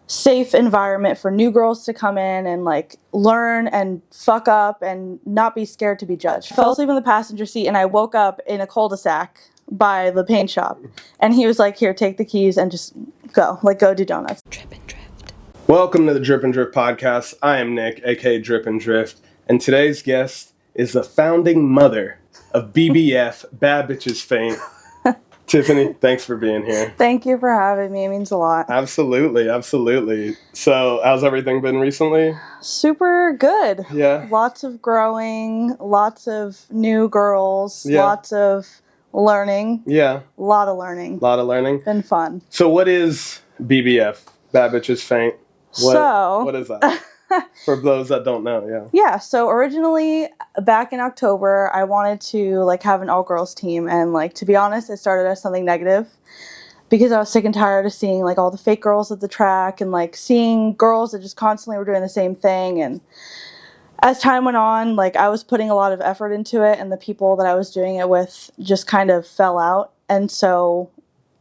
safe environment for new girls to come in and like learn and fuck up and not be scared to be judged. I fell asleep in the passenger seat and I woke up in a cul-de-sac by the paint shop, and he was like, here, take the keys and just go do donuts. Drip and Drift. Welcome to the Drip and Drift podcast. I am Nick, aka Drip and Drift, and today's guest is the founding mother of BBF, Bad Bitches Feint. Tiffany, thanks for being here. Thank you for having me. It means a lot. Absolutely. So, how's everything been recently? Super good. Yeah. Lots of growing, lots of new girls, Yeah. lots of learning. Yeah. A lot of learning. Been fun. So what is BBF, Bad Bitches Feint? What is that? For those that don't know, yeah. Yeah, so originally back in October, I wanted to like have an all-girls team, and like to be honest, it started as something negative because I was sick and tired of seeing like all the fake girls at the track and like seeing girls that just constantly were doing the same thing. And as time went on, like I was putting a lot of effort into it, and the people that I was doing it with just kind of fell out. And so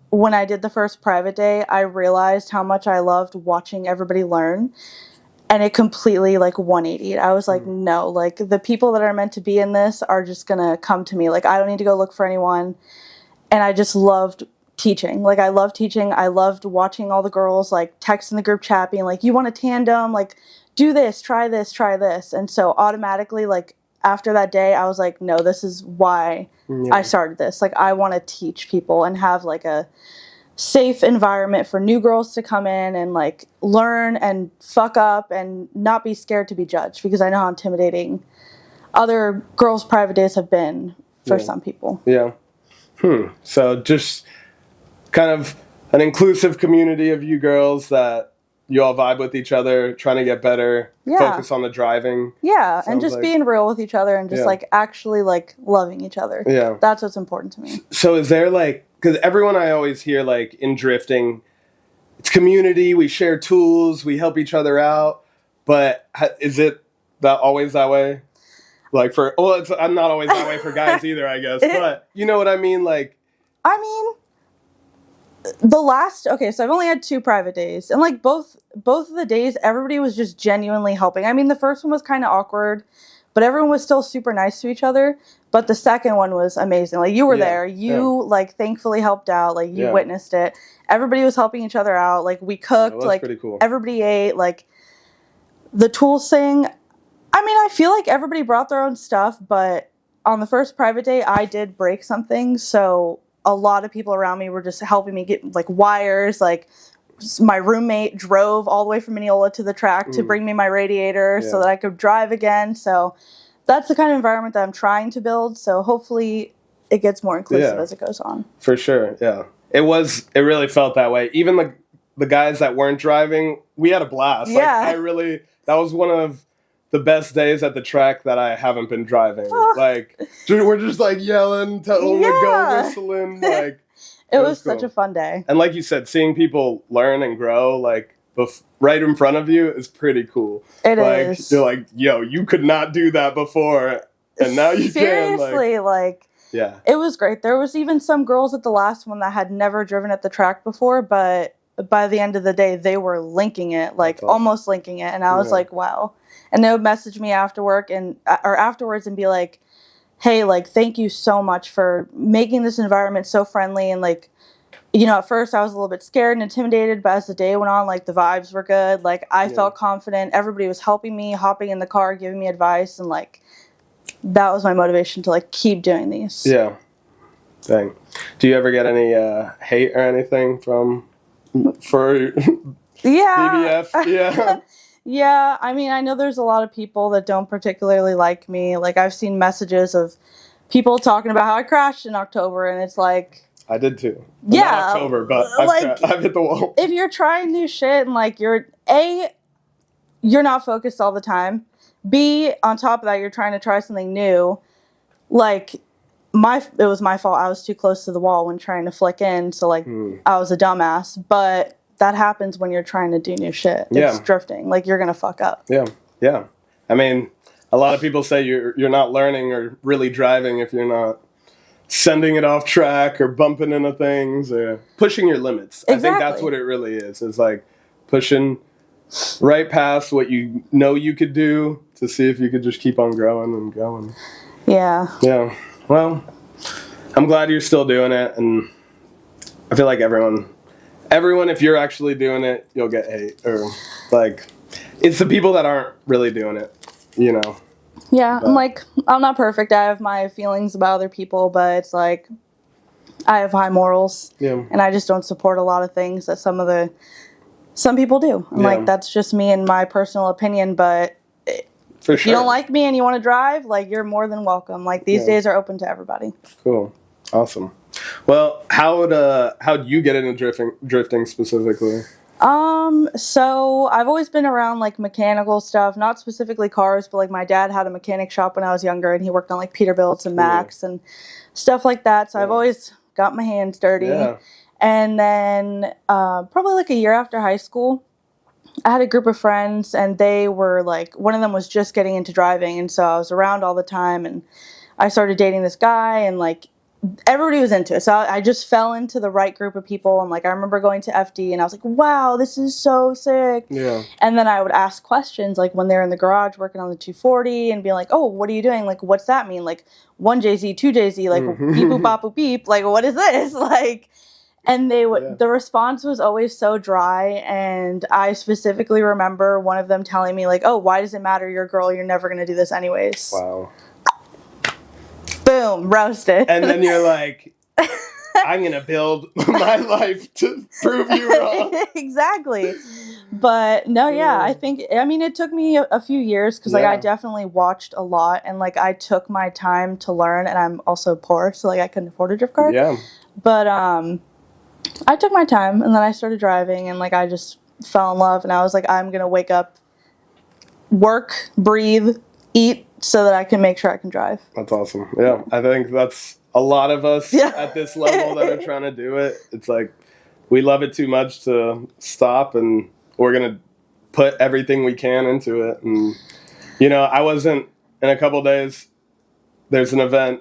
when I did the first private day, I realized how much I loved watching everybody learn. And it completely like 180'd. I was like, no, like the people that are meant to be in this are just gonna come to me. Like I don't need to go look for anyone. And I just loved teaching. Like I loved teaching. I loved watching all the girls like text in the group chat being like, you want a tandem? Like do this, try this, try this. And so automatically like after that day, I was like, no, this is why I started this. Like I want to teach people and have like a safe environment for new girls to come in and like learn and fuck up and not be scared to be judged, because I know how intimidating other girls' private days have been for some people. Yeah. So just kind of an inclusive community of you girls that you all vibe with each other, trying to get better, focus on the driving. Yeah, and just being real with each other and just like actually like loving each other. Yeah. That's what's important to me. So is there like, because everyone I always hear like in drifting, it's community, we share tools, we help each other out, but is it always that way? Like I'm not always that way for guys either, I guess, but you know what I mean? Like, I mean, so I've only had 2 private days, and like both of the days, everybody was just genuinely helping. I mean, the first one was kind of awkward, but everyone was still super nice to each other. But the second one was amazing. Like you were there, like thankfully helped out, like you witnessed it. Everybody was helping each other out. Like we cooked, like pretty cool. Everybody ate, like the tools thing. I mean, I feel like everybody brought their own stuff, but on the first private day, I did break something. So a lot of people around me were just helping me get like wires. Like my roommate drove all the way from Mineola to the track to bring me my radiator so that I could drive again. So that's the kind of environment that I'm trying to build. So hopefully it gets more inclusive as it goes on. For sure, yeah. It really felt that way. Even the guys that weren't driving, we had a blast. Yeah. Like, that was one of the best days at the track that I haven't been driving. Like, we're just like yelling, telling them to go, whistling. Like, it was cool. Such a fun day. And like you said, seeing people learn and grow, like, right in front of you is pretty cool. It is. You're like, yo, you could not do that before, and now you can. Seriously, like, yeah. It was great. There was even some girls at the last one that had never driven at the track before, but by the end of the day, they were linking it, like almost linking it, and I was like, wow. And they would message me afterwards and be like, hey, like, thank you so much for making this environment so friendly. And like, you know, at first I was a little bit scared and intimidated, but as the day went on, like the vibes were good. Like I felt confident. Everybody was helping me, hopping in the car, giving me advice. And like, that was my motivation to like keep doing these. Yeah. Dang. Do you ever get any hate or anything for BBF? Yeah. Yeah. I mean, I know there's a lot of people that don't particularly like me. Like I've seen messages of people talking about how I crashed in October, and it's like, I did too. Yeah. Not October, but I've hit the wall. If you're trying new shit and like you're not focused all the time. B, on top of that, you're trying to try something new. Like it was my fault. I was too close to the wall when trying to flick in. So like I was a dumbass, but that happens when you're trying to do new shit. It's drifting. Like you're going to fuck up. Yeah. Yeah. I mean, a lot of people say you're not learning or really driving if you're not sending it off track or bumping into things or pushing your limits. Exactly. I think that's what it really is like pushing right past what you know you could do to see if you could just keep on growing and going. Yeah. Yeah. Well, I'm glad you're still doing it, and I feel like everyone, if you're actually doing it, you'll get hate, or like, it's the people that aren't really doing it, you know. Yeah, But, like, I'm not perfect. I have my feelings about other people, but it's like, I have high morals, yeah. and I just don't support a lot of things that some people do. And like, that's just me and my personal opinion, but For if sure. you don't like me and you want to drive, like, you're more than welcome. Like, these days are open to everybody. Cool. Awesome. Well, how'd you get into drifting specifically? So I've always been around like mechanical stuff, not specifically cars, but like my dad had a mechanic shop when I was younger, and he worked on like Peterbilts and Macs and stuff like that. So I've always got my hands dirty. Yeah. And then probably like a year after high school, I had a group of friends, and they were like, one of them was just getting into driving, and so I was around all the time, and I started dating this guy, and like, everybody was into it. So I just fell into the right group of people. And like, I remember going to FD and I was like, wow, this is so sick. Yeah. And then I would ask questions like when they're in the garage working on the 240 and being like, oh, what are you doing? Like, what's that mean? Like 1JZ, 2JZ, like beep, boop, bop, boop, beep. Like, what is this? Like, and they would, the response was always so dry. And I specifically remember one of them telling me like, oh, why does it matter? You're a girl. You're never going to do this anyways. Wow. Boom, roasted. And then you're like, I'm going to build my life to prove you wrong. Exactly. But no, yeah, I mean, it took me a few years because like I definitely watched a lot, and like I took my time to learn, and I'm also poor, so like I couldn't afford a drift car. Yeah. But I took my time, and then I started driving, and like I just fell in love, and I was like, I'm going to wake up, work, breathe, eat, so that I can make sure I can drive. That's awesome. Yeah, I think that's a lot of us at this level that are trying to do it. It's like we love it too much to stop, and we're going to put everything we can into it. And, you know, I wasn't, in a couple days, there's an event,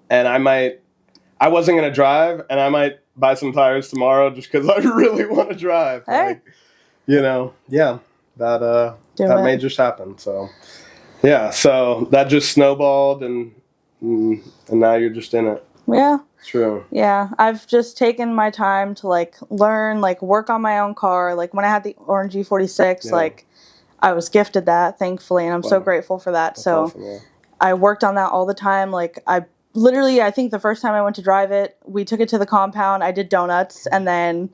and I wasn't going to drive, and I might buy some tires tomorrow just because I really want to drive. Hey. Like, you know, that may just happen. So. Yeah, so that just snowballed, and now you're just in it. Yeah. True. Yeah, I've just taken my time to like learn, like work on my own car. Like when I had the orange G46, like I was gifted that, thankfully, and I'm so grateful for that. That's so awesome, I worked on that all the time. Like I think the first time I went to drive it, we took it to the compound. I did donuts, and then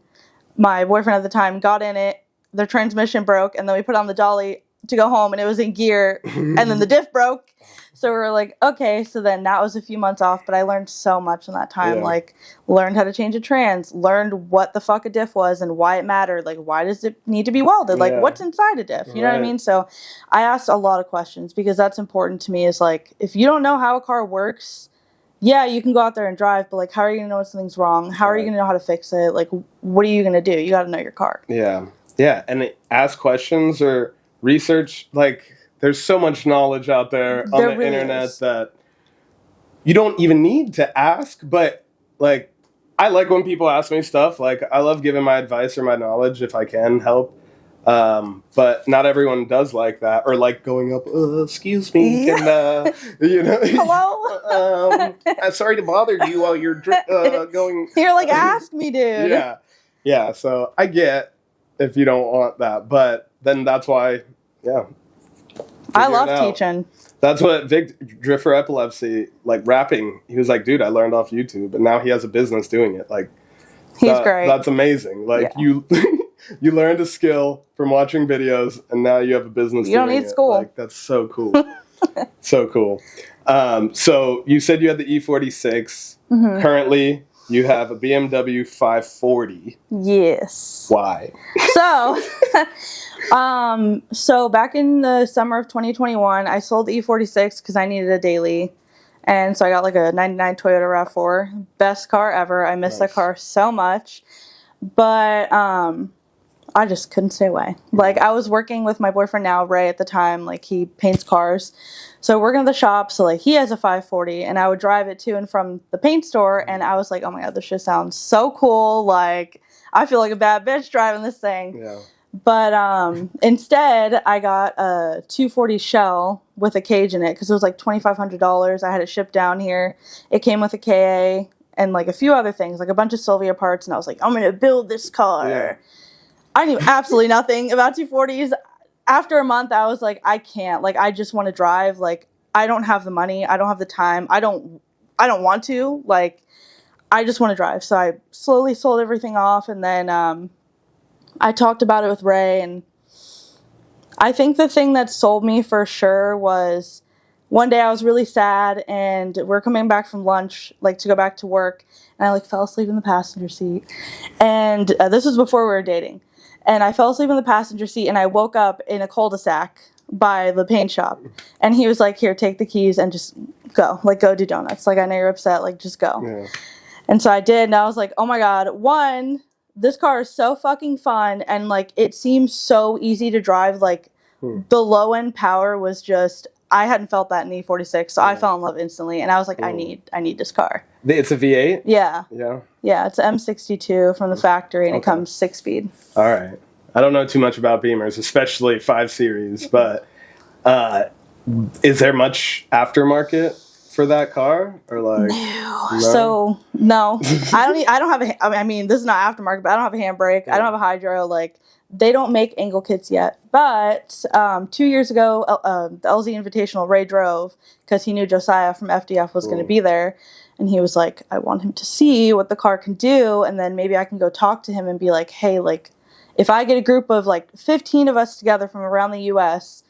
my boyfriend at the time got in it. The transmission broke, and then we put on the dolly to go home, and it was in gear, and then the diff broke. So we were like, okay, so then that was a few months off, but I learned so much in that time. Like, learned how to change a trans, learned what the fuck a diff was and why it mattered. Like, why does it need to be welded? Like, what's inside a diff? You know what I mean? So I asked a lot of questions because that's important to me, is like, if you don't know how a car works, yeah, you can go out there and drive, but like, how are you going to know when something's wrong? How are you going to know how to fix it? Like, what are you going to do? You got to know your car. Yeah. Yeah, and ask questions or research. Like, there's so much knowledge out there on the internet that you don't even need to ask. But like, I like when people ask me stuff. Like, I love giving my advice or my knowledge if I can help. But not everyone does like that, or like going up, excuse me, and you know, hello. I'm sorry to bother you while you're going. You're like, ask me, dude. Yeah. So I get if you don't want that, but then that's why, I love teaching. That's what Vic, Drift for Epilepsy, like rapping. He was like, dude, I learned off YouTube, and now he has a business doing it. Like, he's great. That's amazing. Like you learned a skill from watching videos, and now you have a business. You don't need school. Like, that's so cool. So cool. So you said you had the E46. Mm-hmm. Currently, you have a BMW 540. Yes. Why? So back in the summer of 2021, I sold the E46 because I needed a daily. And so I got like a 99 Toyota RAV4. Best car ever. I miss that car so much. But I just couldn't stay away. Like, I was working with my boyfriend now, Ray, at the time. Like, he paints cars. So working at the shop, so like he has a 540, and I would drive it to and from the paint store, and I was like, oh my god, this shit sounds so cool. Like, I feel like a bad bitch driving this thing. Yeah. But instead, I got a 240 shell with a cage in it because it was like $2,500. I had it shipped down here. It came with a KA and like a few other things, like a bunch of Sylvia parts. And I was like, I'm going to build this car. Yeah. I knew absolutely nothing about 240s. After a month, I was like, I can't. Like, I just want to drive. Like, I don't have the money. I don't have the time. I don't want to. Like, I just want to drive. So I slowly sold everything off, and then I talked about it with Ray, and I think the thing that sold me for sure was one day I was really sad, and we're coming back from lunch, like to go back to work, and I like fell asleep in the passenger seat. And this was before we were dating. And I fell asleep in the passenger seat, and I woke up in a cul-de-sac by the paint shop. And he was like, here, take the keys and just go. Like, go do donuts. Like, I know you're upset. Like, just go. Yeah. And so I did, and I was like, oh my God, one, this car is so fucking fun, and like, it seems so easy to drive. Like, the low-end power was just, I hadn't felt that in the E46, so I fell in love instantly. And I was like, I need this car. It's a V8? Yeah. Yeah. Yeah, it's an M62 from the factory, and it comes 6-speed. All right. I don't know too much about Beamers, especially 5 Series, but is there much aftermarket for that car, or like? No. So no, I don't have a. I mean, this is not aftermarket, but I don't have a handbrake. Yeah. I don't have a hydro. Like, they don't make angle kits yet. But 2 years ago, the LZ Invitational, Ray drove because he knew Josiah from FDF was going to be there. And he was like, I want him to see what the car can do. And then maybe I can go talk to him and be like, hey, like, if I get a group of like 15 of us together from around the US,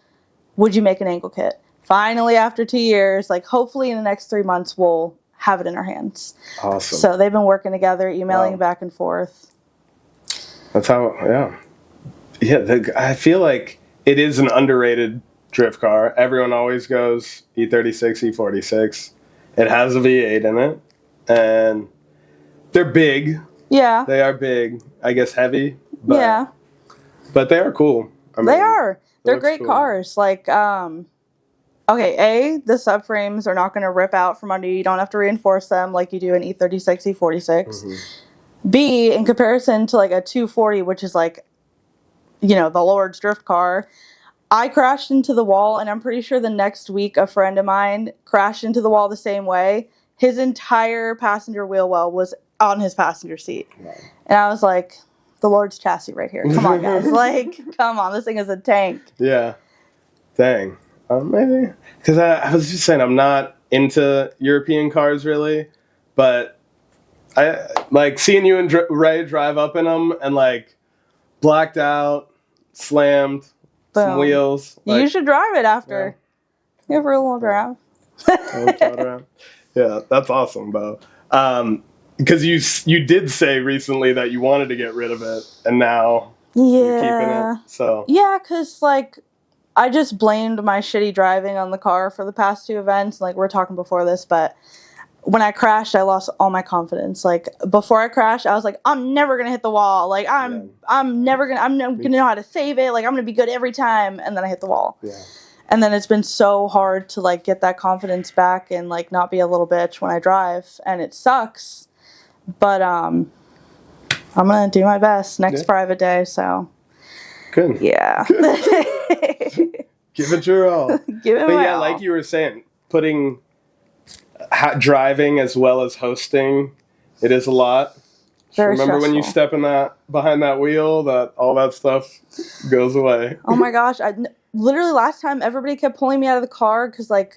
would you make an angle kit? Finally, after 2 years, like, hopefully in the next 3 months, we'll have it in our hands. Awesome. So they've been working together, emailing back and forth. That's how, yeah. Yeah, I feel like it is an underrated drift car. Everyone always goes E36, E46. It has a V8 in it, and they're big. Yeah. They are big. I guess heavy. But, yeah. But they are cool. I mean, they are. They're great cool. cars. Like, okay, A, the subframes are not going to rip out from under you. You don't have to reinforce them like you do in E36, E46. Mm-hmm. B, in comparison to like a 240, which is like, you know, the Lord's drift car, I crashed into the wall, and I'm pretty sure the next week a friend of mine crashed into the wall the same way. His entire passenger wheel well was on his passenger seat. Wow. And I was like, the Lord's chassis right here. Come on, guys. Like, come on. This thing is a tank. Yeah. Dang. Maybe. Because I was just saying, I'm not into European cars really, but I like seeing you and Ray drive up in them and like blacked out, slammed. Boom. Some wheels. Like, you should drive it after. Yeah. Give her a little drive. Yeah, that's awesome, Bo. Because you did say recently that you wanted to get rid of it, and now you're keeping it. So yeah, because like I just blamed my shitty driving on the car for the past 2 events. Like, we were talking before this, but when I crashed, I lost all my confidence. Like, before I crashed, I was like, I'm never gonna hit the wall. Like, I'm never gonna know how to save it. Like, I'm gonna be good every time. And then I hit the wall. Yeah. And then it's been so hard to like get that confidence back and like not be a little bitch when I drive, and it sucks. But I'm gonna do my best next private day. So good. Yeah. Give it your all. Give it my all. Like you were saying, putting driving as well as hosting, it is a lot. Very remember stressful. When you step in behind that wheel, that all that stuff goes away. Oh my gosh! Literally last time, everybody kept pulling me out of the car because like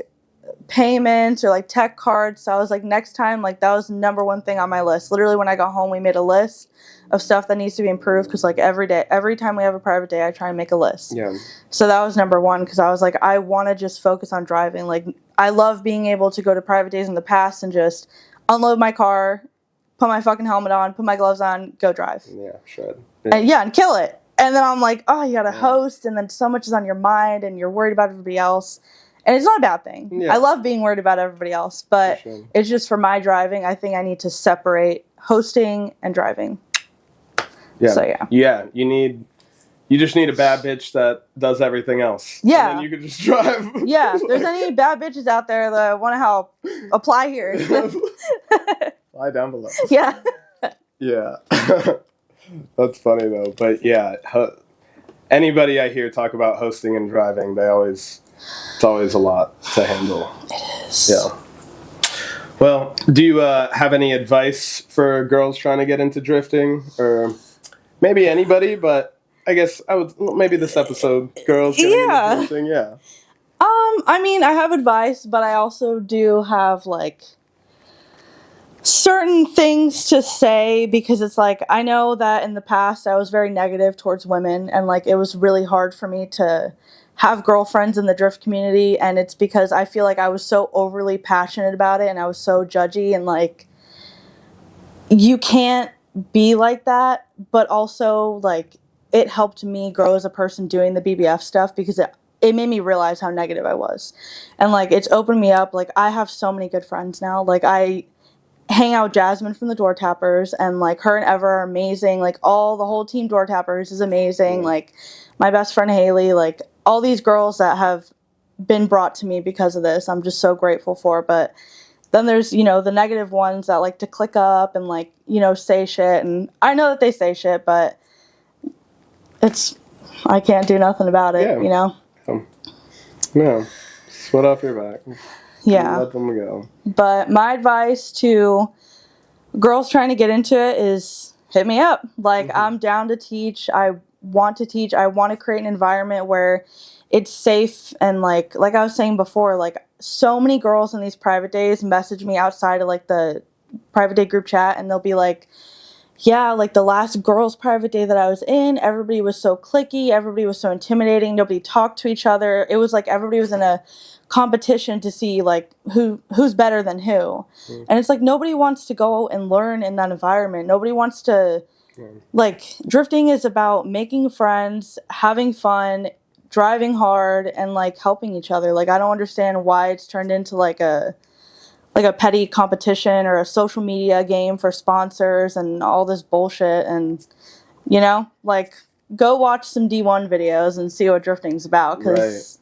payments or like tech cards. So I was like, next time, like that was the number one thing on my list. Literally, when I got home, we made a list of stuff that needs to be improved because like every time we have a private day, I try and make a list. Yeah. So that was number one because I was like, I want to just focus on driving. Like, I love being able to go to private days in the past and just unload my car, put my fucking helmet on, put my gloves on, go drive. Yeah, shred. Yeah. And kill it. And then I'm like, oh, you got to host, and then so much is on your mind, and you're worried about everybody else. And it's not a bad thing. Yeah. I love being worried about everybody else, but it's just for my driving, I think I need to separate hosting and driving. Yeah. So, yeah. Yeah, you just need a bad bitch that does everything else. Yeah. And then you can just drive. Yeah, if there's any bad bitches out there that want to help, apply here. Apply down below. Yeah. Yeah. That's funny, though. But, yeah, anybody I hear talk about hosting and driving, it's always a lot to handle. It is. Yeah. Well, do you have any advice for girls trying to get into drifting, or maybe anybody? But I guess maybe this episode, girls getting into drifting. Yeah. I mean, I have advice, but I also do have like certain things to say, because it's like, I know that in the past I was very negative towards women, and like it was really hard for me to have girlfriends in the drift community, and it's because I feel like I was so overly passionate about it and I was so judgy, and like you can't be like that. But also like it helped me grow as a person doing the BBF stuff, because it made me realize how negative I was, and like it's opened me up. Like I have so many good friends now. Like I hang out with Jasmine from the Door Tappers, and like her and Ever are amazing. Like the whole team Door Tappers is amazing. Like my best friend Haley, like all these girls that have been brought to me because of this, I'm just so grateful for. But then there's, the negative ones that like to click up and like, say shit. And I know that they say shit, but I can't do nothing about it, Yeah. Sweat off your back. Yeah. Let them go. But my advice to girls trying to get into it is hit me up. Like, I'm down to teach. I want to teach. I want to create an environment where it's safe. And like I was saying before, like so many girls in these private days message me outside of like the private day group chat, and they'll be like, yeah, like the last girls' private day that I was in, everybody was so cliquey, everybody was so intimidating, nobody talked to each other. It was like everybody was in a competition to see like who's better than who. And it's like nobody wants to go and learn in that environment. Nobody wants to like, drifting is about making friends, having fun, driving hard, and like helping each other. Like I don't understand why it's turned into like a petty competition or a social media game for sponsors and all this bullshit. And like go watch some D1 videos and see what drifting's about, because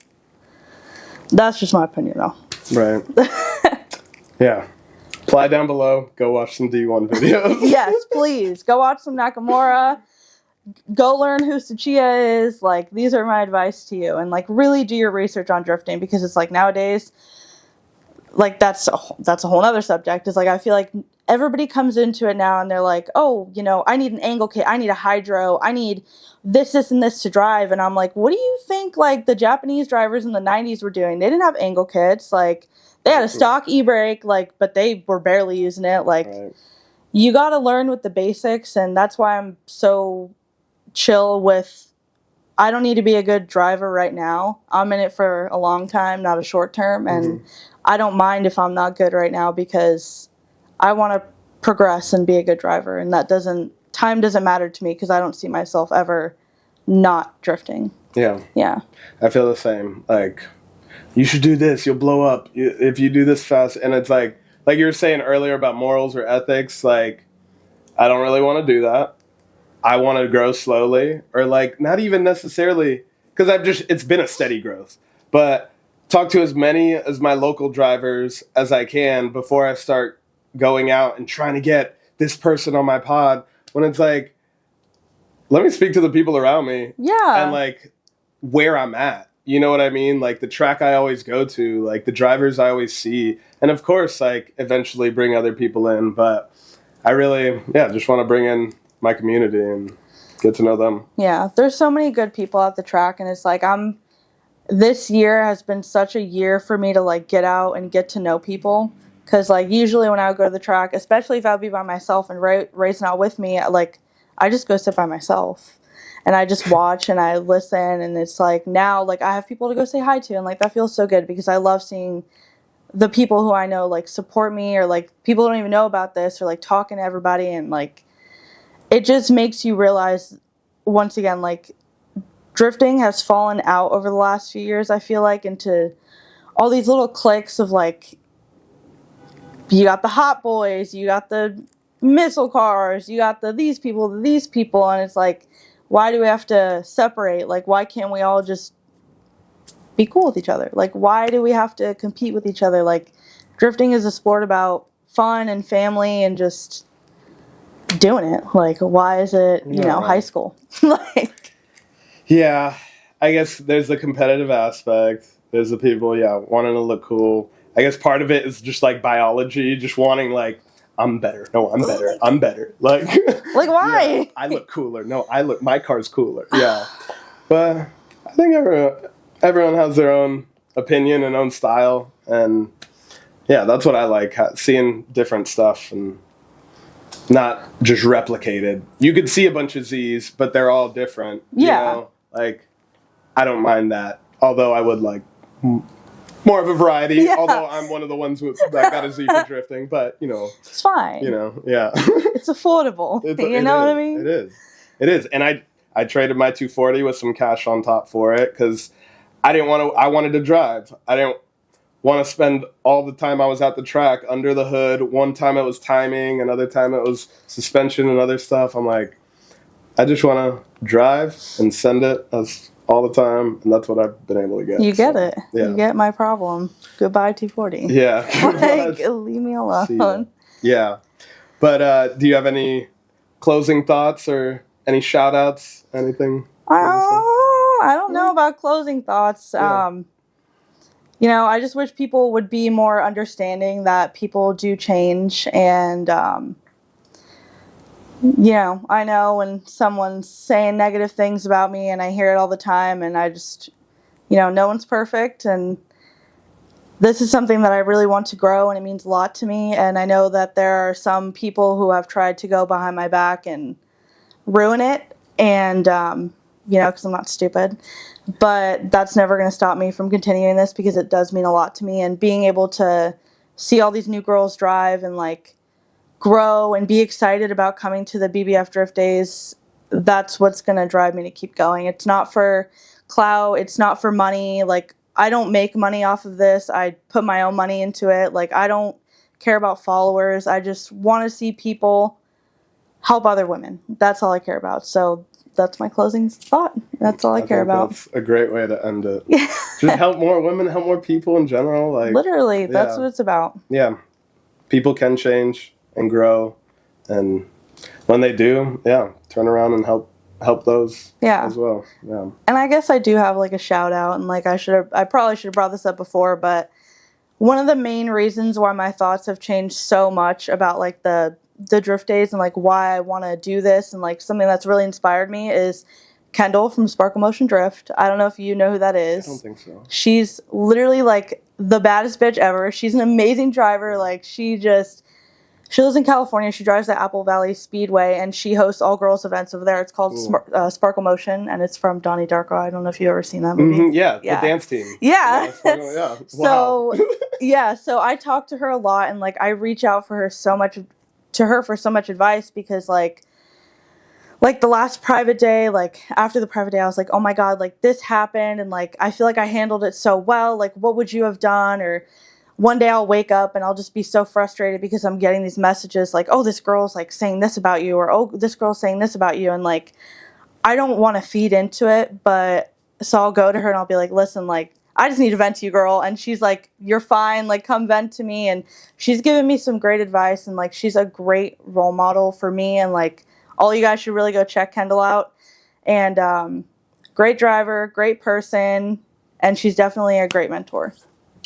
that's just my opinion though. Right. Yeah. Apply down below. Go watch some D1 videos. Yes, please. Go watch some Nakamura. Go learn who Tsuchiya is. Like, these are my advice to you. And like really do your research on drifting, because it's like nowadays, like that's a whole other subject. Is like I feel like everybody comes into it now and they're like, oh, I need an angle kit, I need a hydro, I need this and this to drive. And I'm like, what do you think like the Japanese drivers in the 90s were doing? They didn't have angle kits. Like they had a stock e-brake, like, but they were barely using it. Like you got to learn with the basics. And that's why I'm so chill with, I don't need to be a good driver right now. I'm in it for a long time, not a short term. And I don't mind if I'm not good right now, because I want to progress and be a good driver. And time doesn't matter to me, because I don't see myself ever not drifting. Yeah. Yeah. I feel the same. Like, you should do this, you'll blow up if you do this fast. And it's like you were saying earlier about morals or ethics, like, I don't really want to do that. I want to grow slowly, or like not even necessarily, because it's been a steady growth, but talk to as many as my local drivers as I can before I start going out and trying to get this person on my pod, when it's like, let me speak to the people around me. Yeah. And like where I'm at. You know what I mean? Like the track I always go to, like the drivers I always see. And of course, like eventually bring other people in. But I really, just want to bring in my community and get to know them. Yeah. There's so many good people at the track. And it's like, this year has been such a year for me to like get out and get to know people. Because like usually when I would go to the track, especially if I would be by myself and Ray's not with me, like I just go sit by myself. And I just watch and I listen, and it's like now like I have people to go say hi to, and like that feels so good, because I love seeing the people who I know like support me, or like people don't even know about this, or like talking to everybody, and like it just makes you realize once again, like drifting has fallen out over the last few years, I feel like, into all these little cliques of like, you got the hot boys, you got the missile cars, you got these people, and it's like, why do we have to separate? Like, why can't we all just be cool with each other? Like, why do we have to compete with each other? Like, drifting is a sport about fun and family and just doing it. Like, why is it, high school? Like, Yeah, I guess there's the competitive aspect. There's the people, wanting to look cool. I guess part of it is just like biology, just wanting like I'm better. No, I'm better. I'm better. Like, Like, why? yeah, I look cooler. No, my car's cooler. Yeah, but I think everyone has their own opinion and own style, and yeah, that's what I like, seeing different stuff and not just replicated. You could see a bunch of Z's, but they're all different. Yeah. You know? Like, I don't mind that. Although I would like more of a variety. Yeah. Although I'm one of the ones that got a Z for drifting. But, it's fine. Yeah. It's affordable. You know what I mean? It is. It is. And I traded my 240 with some cash on top for it because I wanted to drive. I didn't want to spend all the time I was at the track under the hood. One time it was timing, another time it was suspension and other stuff. I'm like, I just want to drive and send it all the time, and that's what I've been able to get. You get it. Yeah. You get my problem. Goodbye 240. Yeah. Like, leave me alone. Yeah. But do you have any closing thoughts or any shout outs? Anything? I don't know about closing thoughts. Yeah. I just wish people would be more understanding that people do change. And, I know when someone's saying negative things about me and I hear it all the time, and I just, no one's perfect. And this is something that I really want to grow, and it means a lot to me. And I know that there are some people who have tried to go behind my back and ruin it. And, because I'm not stupid. But that's never going to stop me from continuing this because it does mean a lot to me. And being able to see all these new girls drive and, like, grow and be excited about coming to the BBF Drift Days, that's what's going to drive me to keep going. It's not for clout. It's not for money. Like, I don't make money off of this. I put my own money into it. Like, I don't care about followers. I just want to see people help other women. That's all I care about. So that's my closing thought. That's all I care about. That's a great way to end it. Just help more women, help more people in general. Like, literally, that's what it's about. Yeah. People can change and grow, and when they do, turn around and help those as well. Yeah. And I guess I do have like a shout out, and like I probably should have brought this up before, but one of the main reasons why my thoughts have changed so much about like the drift days and like why I want to do this and like something that's really inspired me is Kendall from Sparkle Motion Drift. I don't know if you know who that is. I don't think so. She's literally like the baddest bitch ever. She's an amazing driver. Like she lives in California. She drives the Apple Valley Speedway, and she hosts all-girls events over there. It's called Sparkle Motion, and it's from Donnie Darko. I don't know if you've ever seen that movie. Mm-hmm, the dance team. Yeah. Wow. So I talk to her a lot, and like I reach out for so much advice because like the last private day, like after the private day, I was like, oh my God, like this happened, and like I feel like I handled it so well. Like, what would you have done? Or one day I'll wake up and I'll just be so frustrated because I'm getting these messages like, oh, this girl's like saying this about you, or oh, this girl's saying this about you. And like, I don't want to feed into it, but so I'll go to her and I'll be like, listen, like, I just need to vent to you, girl. And she's like, you're fine. Like, come vent to me. And she's given me some great advice, and like, she's a great role model for me. And like, all you guys should really go check Kendall out. And great driver, great person. And she's definitely a great mentor.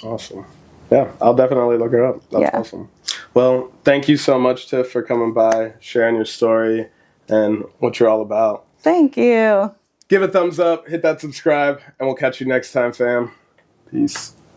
Awesome. Yeah, I'll definitely look her up. That's awesome. Well, thank you so much, Tiff, for coming by, sharing your story and what you're all about. Thank you. Give a thumbs up, hit that subscribe, and we'll catch you next time, fam. Peace.